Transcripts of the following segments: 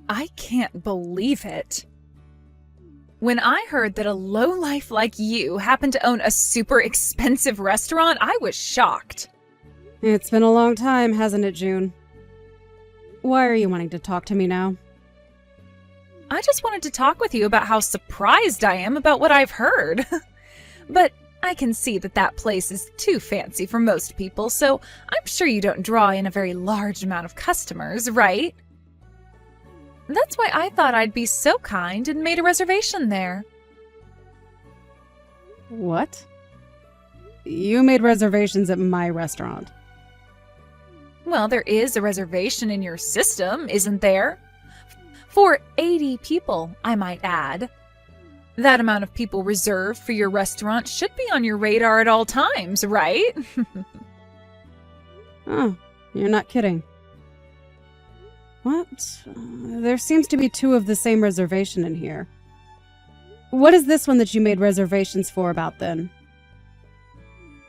I can't believe it. When I heard that a lowlife like you happened to own a super expensive restaurant, I was shocked. It's been a long time, hasn't it, June? Why are you wanting to talk to me now? I just wanted to talk with you about how surprised I am about what I've heard. But I can see that that place is too fancy for most people, so I'm sure you don't draw in a very large amount of customers, right? That's why I thought I'd be so kind and made a reservation there. What? You made reservations at my restaurant. Well, there is a reservation in your system, isn't there? For 80 people, I might add. That amount of people reserved for your restaurant should be on your radar at all times, right? Oh, you're not kidding. What? There seems to be 2 of the same reservation in here. What is this one that you made reservations for about then?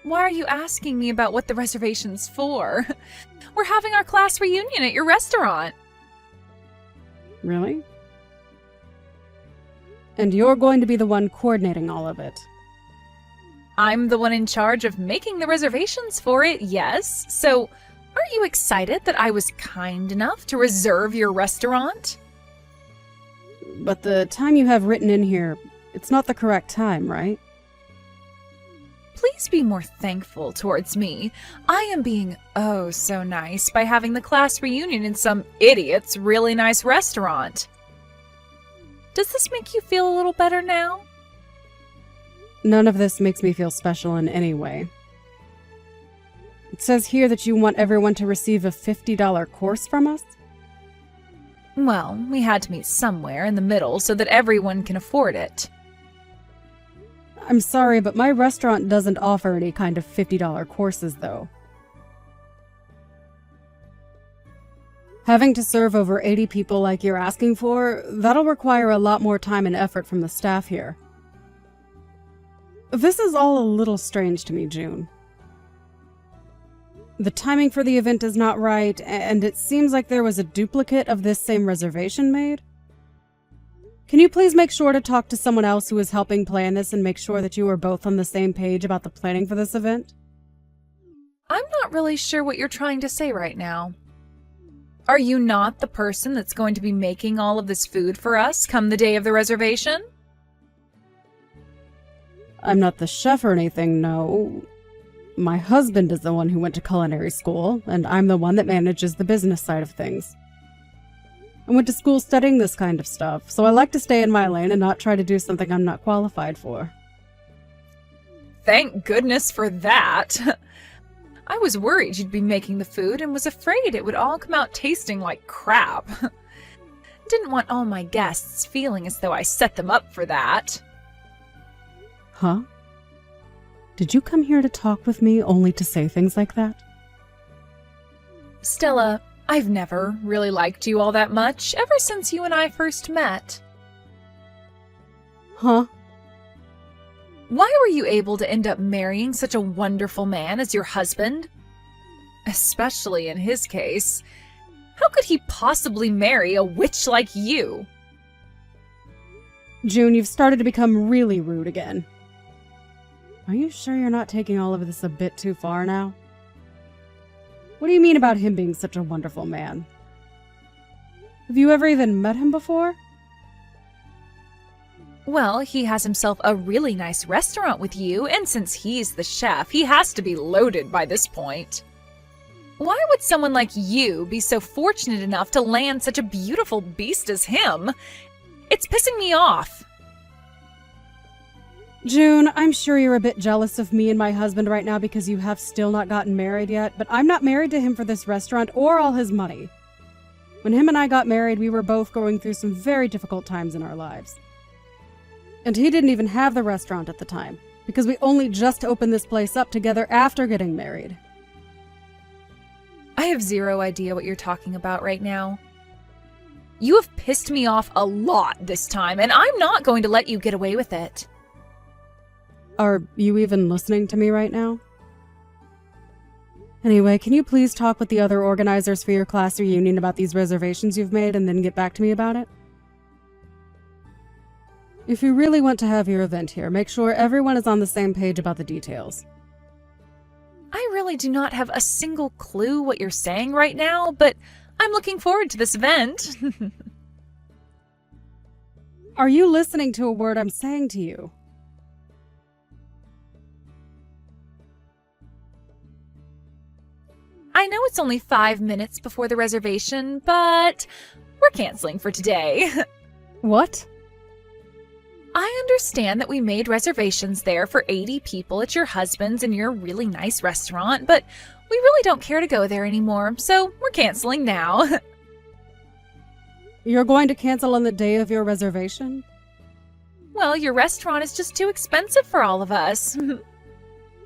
Why are you asking me about what the reservation's for? We're having our class reunion at your restaurant. Really? And you're going to be the one coordinating all of it. I'm the one in charge of making the reservations for it, yes. So, aren't you excited that I was kind enough to reserve your restaurant? But the time you have written in here, it's not the correct time, right? Please be more thankful towards me. I am being oh so nice by having the class reunion in some idiot's really nice restaurant. Does this make you feel a little better now? None of this makes me feel special in any way. It says here that you want everyone to receive a $50 course from us? Well, we had to meet somewhere in the middle so that everyone can afford it. I'm sorry, but my restaurant doesn't offer any kind of $50 courses, though. Having to serve over 80 people like you're asking for, that'll require a lot more time and effort from the staff here. This is all a little strange to me, June. The timing for the event is not right, and it seems like there was a duplicate of this same reservation made. Can you please make sure to talk to someone else who is helping plan this and make sure that you are both on the same page about the planning for this event? I'm not really sure what you're trying to say right now. Are you not the person that's going to be making all of this food for us come the day of the reservation? I'm not the chef or anything, no. My husband is the one who went to culinary school, and I'm the one that manages the business side of things. I went to school studying this kind of stuff, so I like to stay in my lane and not try to do something I'm not qualified for. Thank goodness for that. I was worried you'd be making the food and was afraid it would all come out tasting like crap. Didn't want all my guests feeling as though I set them up for that. Huh? Did you come here to talk with me only to say things like that? Stella, I've never really liked you all that much, ever since you and I first met. Huh? Why were you able to end up marrying such a wonderful man as your husband? Especially in his case. How could he possibly marry a witch like you? June, you've started to become really rude again. Are you sure you're not taking all of this a bit too far now? What do you mean about him being such a wonderful man? Have you ever even met him before? Well, he has himself a really nice restaurant with you, and since he's the chef, he has to be loaded by this point. Why would someone like you be so fortunate enough to land such a beautiful beast as him? It's pissing me off. June, I'm sure you're a bit jealous of me and my husband right now because you have still not gotten married yet, but I'm not married to him for this restaurant or all his money. When him and I got married, we were both going through some very difficult times in our lives. And he didn't even have the restaurant at the time, because we only just opened this place up together after getting married. I have zero idea what you're talking about right now. You have pissed me off a lot this time, and I'm not going to let you get away with it. Are you even listening to me right now? Anyway, can you please talk with the other organizers for your class reunion about these reservations you've made and then get back to me about it? If you really want to have your event here, make sure everyone is on the same page about the details. I really do not have a single clue what you're saying right now, but I'm looking forward to this event. Are you listening to a word I'm saying to you? I know it's only 5 minutes before the reservation, but we're canceling for today. What? I understand that we made reservations there for 80 people at your husband's and your really nice restaurant, but we really don't care to go there anymore, so we're canceling now. You're going to cancel on the day of your reservation? Well, your restaurant is just too expensive for all of us.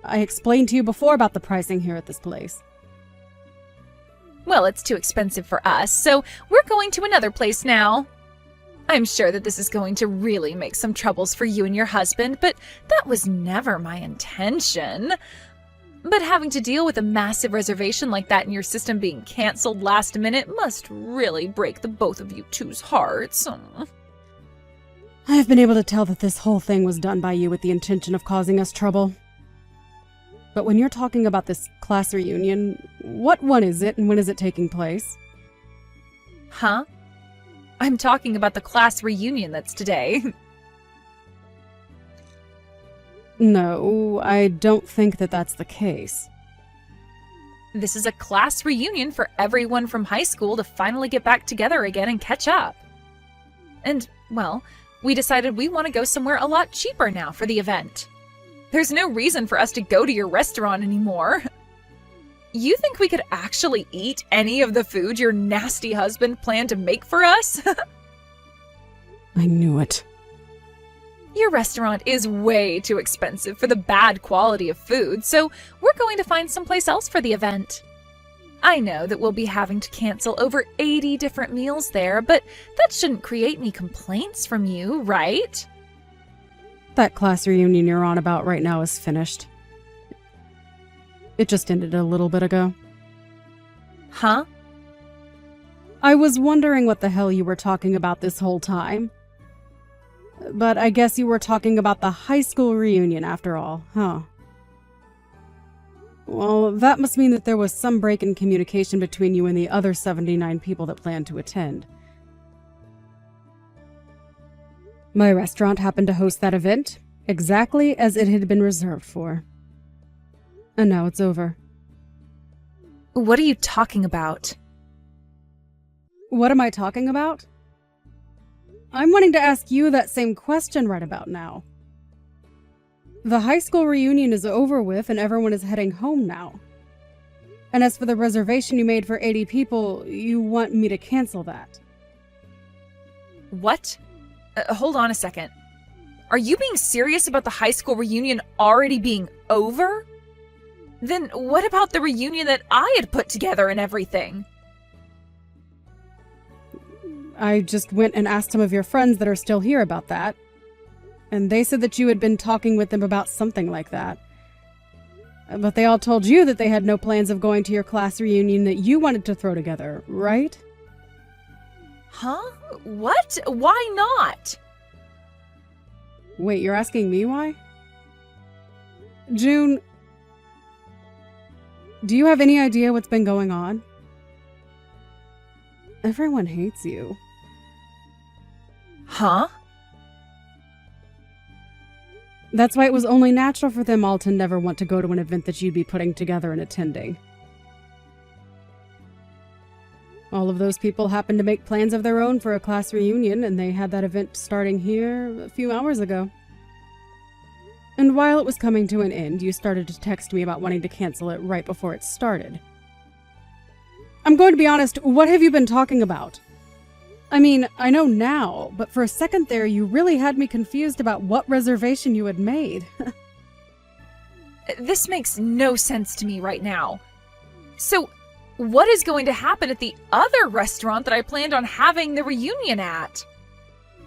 I explained to you before about the pricing here at this place. Well, it's too expensive for us, so we're going to another place now. I'm sure that this is going to really make some troubles for you and your husband, but that was never my intention. But having to deal with a massive reservation like that and your system being canceled last minute must really break the both of you two's hearts. I have been able to tell that this whole thing was done by you with the intention of causing us trouble. But when you're talking about this class reunion, what one is it and when is it taking place? Huh? I'm talking about the class reunion that's today. No, I don't think that that's the case. This is a class reunion for everyone from high school to finally get back together again and catch up. And, well, we decided we want to go somewhere a lot cheaper now for the event. There's no reason for us to go to your restaurant anymore. You think we could actually eat any of the food your nasty husband planned to make for us? I knew it. Your restaurant is way too expensive for the bad quality of food, so we're going to find someplace else for the event. I know that we'll be having to cancel over 80 different meals there, but that shouldn't create any complaints from you, right? That class reunion you're on about right now is finished. It just ended a little bit ago. Huh? I was wondering what the hell you were talking about this whole time. But I guess you were talking about the high school reunion after all, huh? Well, that must mean that there was some break in communication between you and the other 79 people that planned to attend. My restaurant happened to host that event, exactly as it had been reserved for. And now it's over. What are you talking about? What am I talking about? I'm wanting to ask you that same question right about now. The high school reunion is over with and everyone is heading home now. And as for the reservation you made for 80 people, you want me to cancel that. What? Hold on a second. Are you being serious about the high school reunion already being over? Then what about the reunion that I had put together and everything? I just went and asked some of your friends that are still here about that. And they said that you had been talking with them about something like that. But they all told you that they had no plans of going to your class reunion that you wanted to throw together, right? Huh? What? Why not? Wait, you're asking me why? June, do you have any idea what's been going on? Everyone hates you. Huh? That's why it was only natural for them all to never want to go to an event that you'd be putting together and attending. All of those people happened to make plans of their own for a class reunion, and they had that event starting here a few hours ago. And while it was coming to an end, you started to text me about wanting to cancel it right before it started. I'm going to be honest, what have you been talking about? I mean, I know now, but for a second there, you really had me confused about what reservation you had made. This makes no sense to me right now. So, what is going to happen at the other restaurant that I planned on having the reunion at?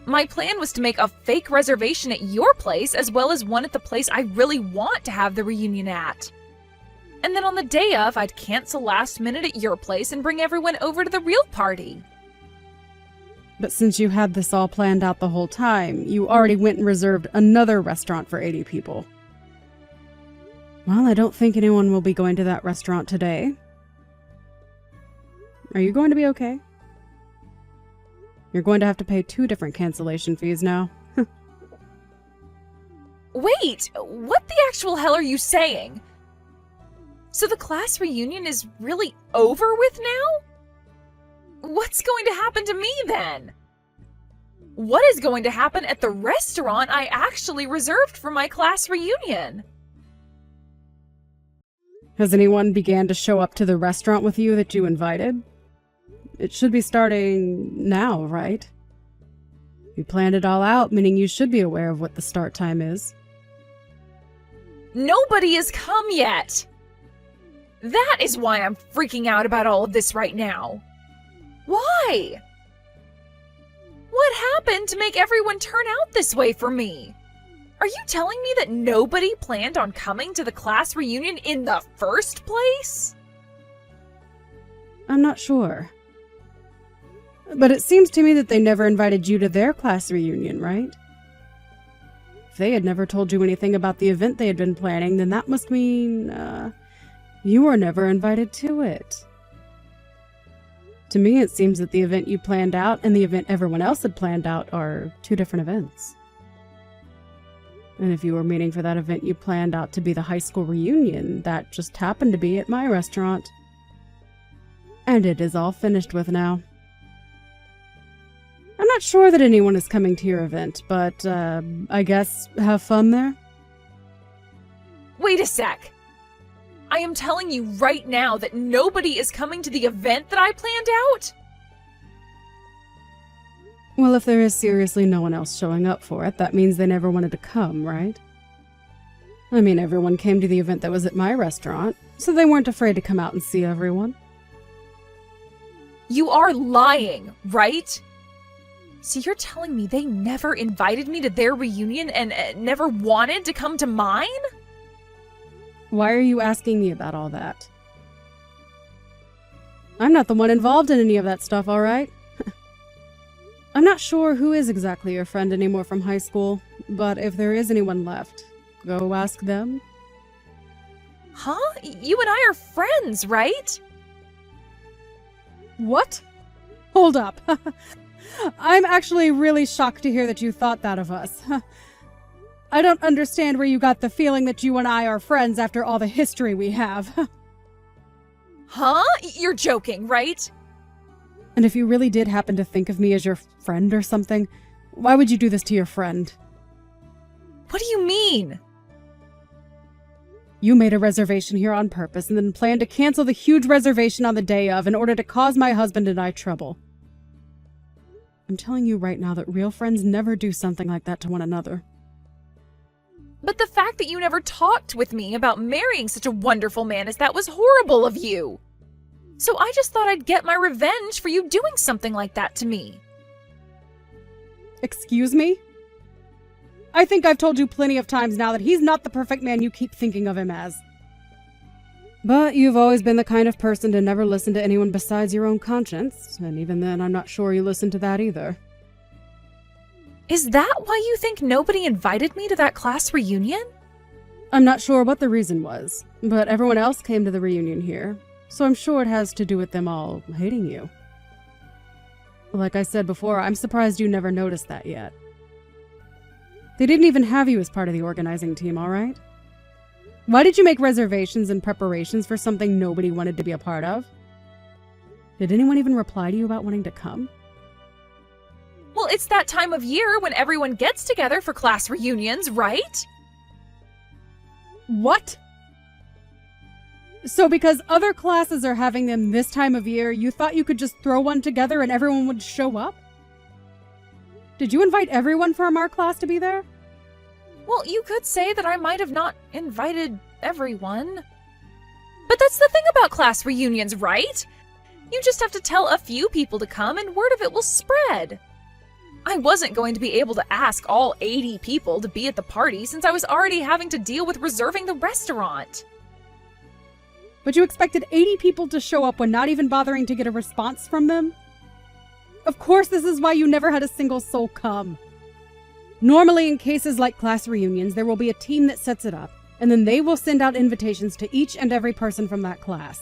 My plan was to make a fake reservation at your place as well as one at the place I really want to have the reunion at. And then on the day of, I'd cancel last minute at your place and bring everyone over to the real party. But since you had this all planned out the whole time, you already went and reserved another restaurant for 80 people. Well, I don't think anyone will be going to that restaurant today. Are you going to be okay? You're going to have to pay 2 different cancellation fees now. Wait, what the actual hell are you saying? So the class reunion is really over with now? What's going to happen to me then? What is going to happen at the restaurant I actually reserved for my class reunion? Has anyone began to show up to the restaurant with you that you invited? It should be starting now, right? You planned it all out, meaning you should be aware of what the start time is. Nobody has come yet! That is why I'm freaking out about all of this right now. Why? What happened to make everyone turn out this way for me? Are you telling me that nobody planned on coming to the class reunion in the first place? I'm not sure. But it seems to me that they never invited you to their class reunion, right? If they had never told you anything about the event they had been planning, then that must mean, you were never invited to it. To me, it seems that the event you planned out and the event everyone else had planned out are 2 different events. And if you were meaning for that event you planned out to be the high school reunion, that just happened to be at my restaurant. And it is all finished with now. I'm not sure that anyone is coming to your event, but, I guess have fun there? Wait a sec. I am telling you right now that nobody is coming to the event that I planned out? Well, if there is seriously no one else showing up for it, that means they never wanted to come, right? I mean, everyone came to the event that was at my restaurant, so they weren't afraid to come out and see everyone. You are lying, right? So you're telling me they never invited me to their reunion and never wanted to come to mine? Why are you asking me about all that? I'm not the one involved in any of that stuff, all right? I'm not sure who is exactly your friend anymore from high school, but if there is anyone left, go ask them. Huh? You and I are friends, right? What? Hold up. I'm actually really shocked to hear that you thought that of us. I don't understand where you got the feeling that you and I are friends after all the history we have. Huh? You're joking, right? And if you really did happen to think of me as your friend or something, why would you do this to your friend? What do you mean? You made a reservation here on purpose and then planned to cancel the huge reservation on the day of in order to cause my husband and I trouble. I'm telling you right now that real friends never do something like that to one another. But the fact that you never talked with me about marrying such a wonderful man as that was horrible of you. So I just thought I'd get my revenge for you doing something like that to me. Excuse me? I think I've told you plenty of times now that he's not the perfect man you keep thinking of him as. But you've always been the kind of person to never listen to anyone besides your own conscience, and even then I'm not sure you listen to that either. Is that why you think nobody invited me to that class reunion? I'm not sure what the reason was, but everyone else came to the reunion here, so I'm sure it has to do with them all hating you. Like I said before, I'm surprised you never noticed that yet. They didn't even have you as part of the organizing team, all right? Why did you make reservations and preparations for something nobody wanted to be a part of? Did anyone even reply to you about wanting to come? Well, it's that time of year when everyone gets together for class reunions, right? What? So because other classes are having them this time of year, you thought you could just throw one together and everyone would show up? Did you invite everyone from our class to be there? Well, you could say that I might have not invited everyone. But that's the thing about class reunions, right? You just have to tell a few people to come and word of it will spread. I wasn't going to be able to ask all 80 people to be at the party since I was already having to deal with reserving the restaurant. But you expected 80 people to show up when not even bothering to get a response from them? Of course, this is why you never had a single soul come. Normally, in cases like class reunions, there will be a team that sets it up, and then they will send out invitations to each and every person from that class.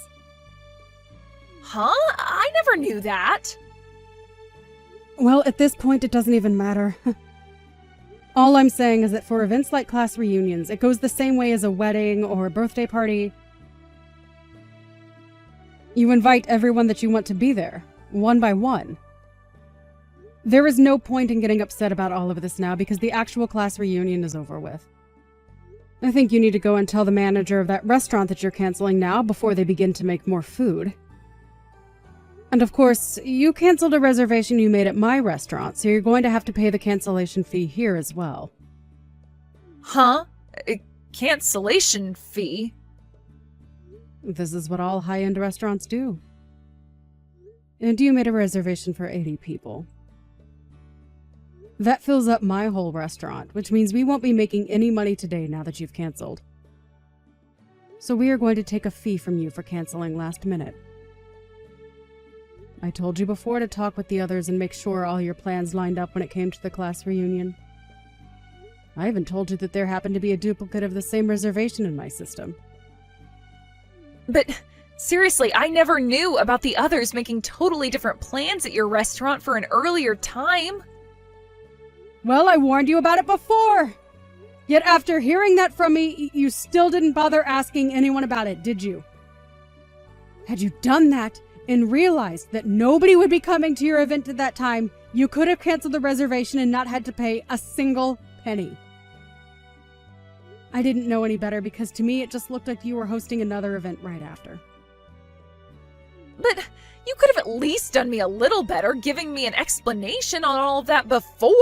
Huh? I never knew that. Well, at this point, it doesn't even matter. All I'm saying is that for events like class reunions, it goes the same way as a wedding or a birthday party. You invite everyone that you want to be there, one by one. There is no point in getting upset about all of this now because the actual class reunion is over with. I think you need to go and tell the manager of that restaurant that you're canceling now before they begin to make more food. And of course, you canceled a reservation you made at my restaurant, so you're going to have to pay the cancellation fee here as well. Huh? A cancellation fee? This is what all high-end restaurants do. And you made a reservation for 80 people. That fills up my whole restaurant, which means we won't be making any money today now that you've canceled. So we are going to take a fee from you for canceling last minute. I told you before to talk with the others and make sure all your plans lined up when it came to the class reunion. I even told you that there happened to be a duplicate of the same reservation in my system. But seriously, I never knew about the others making totally different plans at your restaurant for an earlier time. Well, I warned you about it before! Yet after hearing that from me, you still didn't bother asking anyone about it, did you? Had you done that and realized that nobody would be coming to your event at that time, you could have canceled the reservation and not had to pay a single penny. I didn't know any better because to me it just looked like you were hosting another event right after. But you could have at least done me a little better, giving me an explanation on all of that before.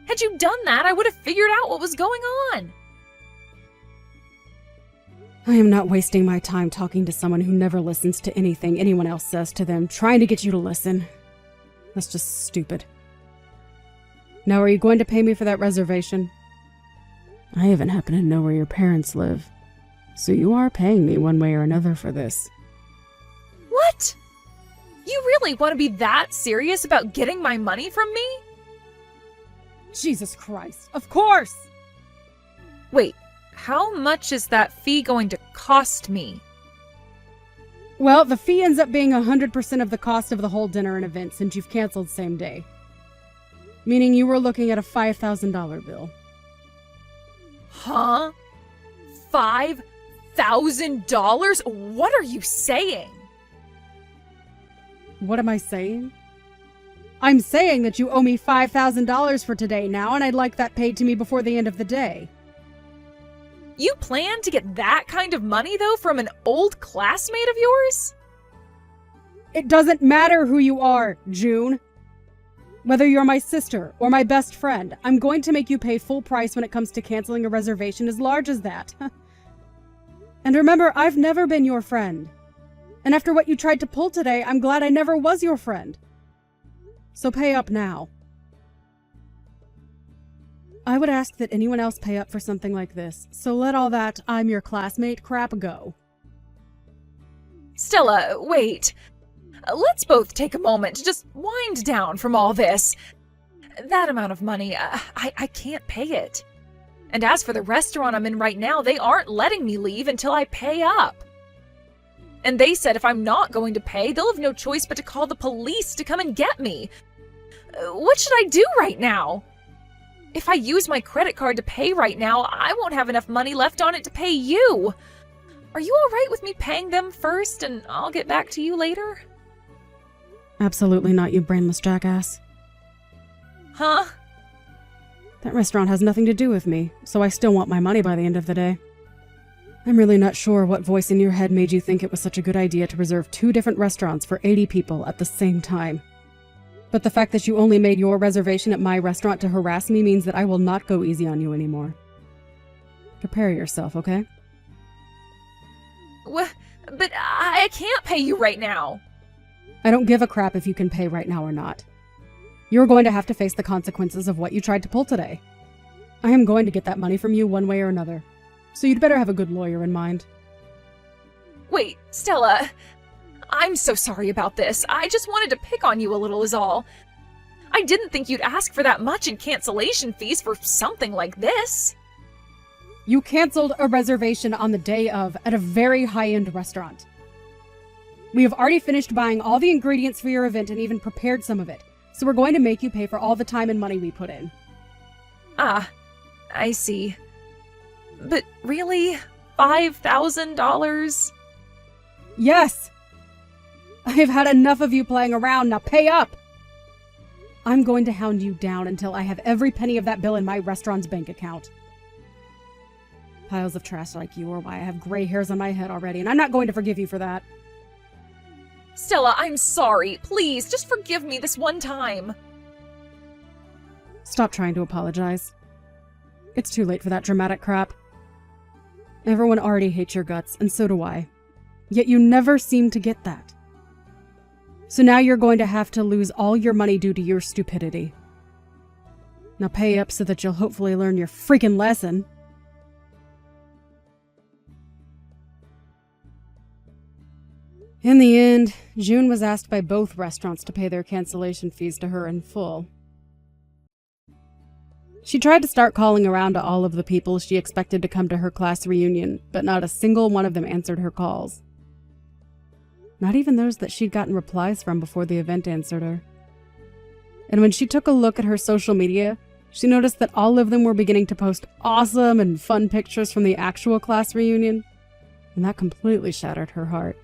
Had you done that, I would have figured out what was going on. I am not wasting my time talking to someone who never listens to anything anyone else says to them, trying to get you to listen. That's just stupid. Now, are you going to pay me for that reservation? I even happen to know where your parents live, so you are paying me one way or another for this. What? You really want to be that serious about getting my money from me? Jesus Christ, of course! Wait, how much is that fee going to cost me? Well, the fee ends up being 100% of the cost of the whole dinner and event since you've canceled same day. Meaning you were looking at a $5,000 bill. Huh? $5,000? What are you saying? What am I saying? I'm saying that you owe me $5,000 for today now, and I'd like that paid to me before the end of the day. You plan to get that kind of money, though, from an old classmate of yours? It doesn't matter who you are, June. Whether you're my sister or my best friend, I'm going to make you pay full price when it comes to canceling a reservation as large as that. And remember, I've never been your friend. And after what you tried to pull today, I'm glad I never was your friend. So pay up now. I would ask that anyone else pay up for something like this, so let all that I'm your classmate crap go. Stella, wait. Let's both take a moment to just wind down from all this. That amount of money, I can't pay it. And as for the restaurant I'm in right now, they aren't letting me leave until I pay up. And they said if I'm not going to pay, they'll have no choice but to call the police to come and get me. What should I do right now? If I use my credit card to pay right now, I won't have enough money left on it to pay you. Are you all right with me paying them first and I'll get back to you later? Absolutely not, you brainless jackass. Huh? That restaurant has nothing to do with me, so I still want my money by the end of the day. I'm really not sure what voice in your head made you think it was such a good idea to reserve 2 different restaurants for 80 people at the same time. But the fact that you only made your reservation at my restaurant to harass me means that I will not go easy on you anymore. Prepare yourself, okay? But I can't pay you right now. I don't give a crap if you can pay right now or not. You're going to have to face the consequences of what you tried to pull today. I am going to get that money from you one way or another, so you'd better have a good lawyer in mind. Wait, Stella, I'm so sorry about this. I just wanted to pick on you a little is all. I didn't think you'd ask for that much in cancellation fees for something like this. You canceled a reservation on the day of at a very high-end restaurant. We have already finished buying all the ingredients for your event and even prepared some of it, so we're going to make you pay for all the time and money we put in. Ah, I see. But really? $5,000? Yes! I've had enough of you playing around, now pay up! I'm going to hound you down until I have every penny of that bill in my restaurant's bank account. Piles of trash like you are why I have gray hairs on my head already, and I'm not going to forgive you for that. Stella, I'm sorry. Please, just forgive me this one time. Stop trying to apologize. It's too late for that dramatic crap. Everyone already hates your guts, and so do I. Yet you never seem to get that. So now you're going to have to lose all your money due to your stupidity. Now pay up so that you'll hopefully learn your freaking lesson. In the end, June was asked by both restaurants to pay their cancellation fees to her in full. She tried to start calling around to all of the people she expected to come to her class reunion, but not a single one of them answered her calls. Not even those that she'd gotten replies from before the event answered her. And when she took a look at her social media, she noticed that all of them were beginning to post awesome and fun pictures from the actual class reunion, and that completely shattered her heart.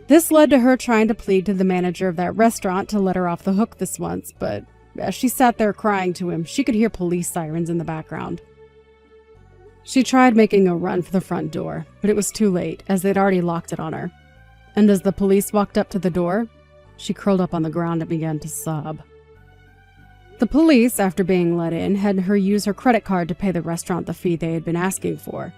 This led to her trying to plead to the manager of that restaurant to let her off the hook this once, but as she sat there crying to him, she could hear police sirens in the background. She tried making a run for the front door, but it was too late, as they'd already locked it on her. And as the police walked up to the door, she curled up on the ground and began to sob. The police, after being let in, had her use her credit card to pay the restaurant the fee they had been asking for,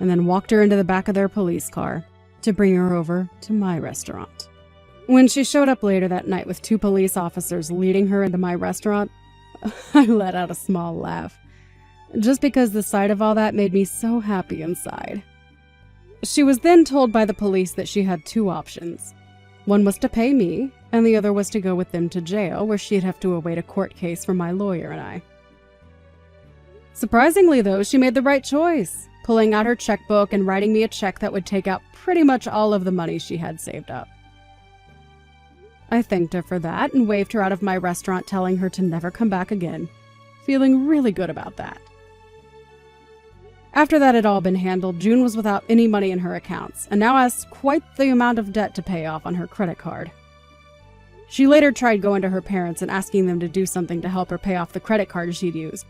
and then walked her into the back of their police car to bring her over to my restaurant. When she showed up later that night with 2 police officers leading her into my restaurant, I let out a small laugh, just because the sight of all that made me so happy inside. She was then told by the police that she had 2 options. One was to pay me, and the other was to go with them to jail, where she'd have to await a court case for my lawyer and I. Surprisingly, though, she made the right choice, pulling out her checkbook and writing me a check that would take out pretty much all of the money she had saved up. I thanked her for that and waved her out of my restaurant, telling her to never come back again, feeling really good about that. After that had all been handled, June was without any money in her accounts, and now has quite the amount of debt to pay off on her credit card. She later tried going to her parents and asking them to do something to help her pay off the credit card she'd used,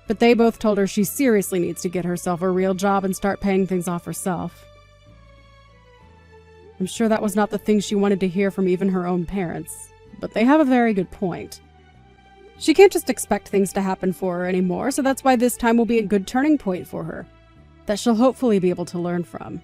but they both told her she seriously needs to get herself a real job and start paying things off herself. I'm sure that was not the thing she wanted to hear from even her own parents, but they have a very good point. She can't just expect things to happen for her anymore, so that's why this time will be a good turning point for her, that she'll hopefully be able to learn from.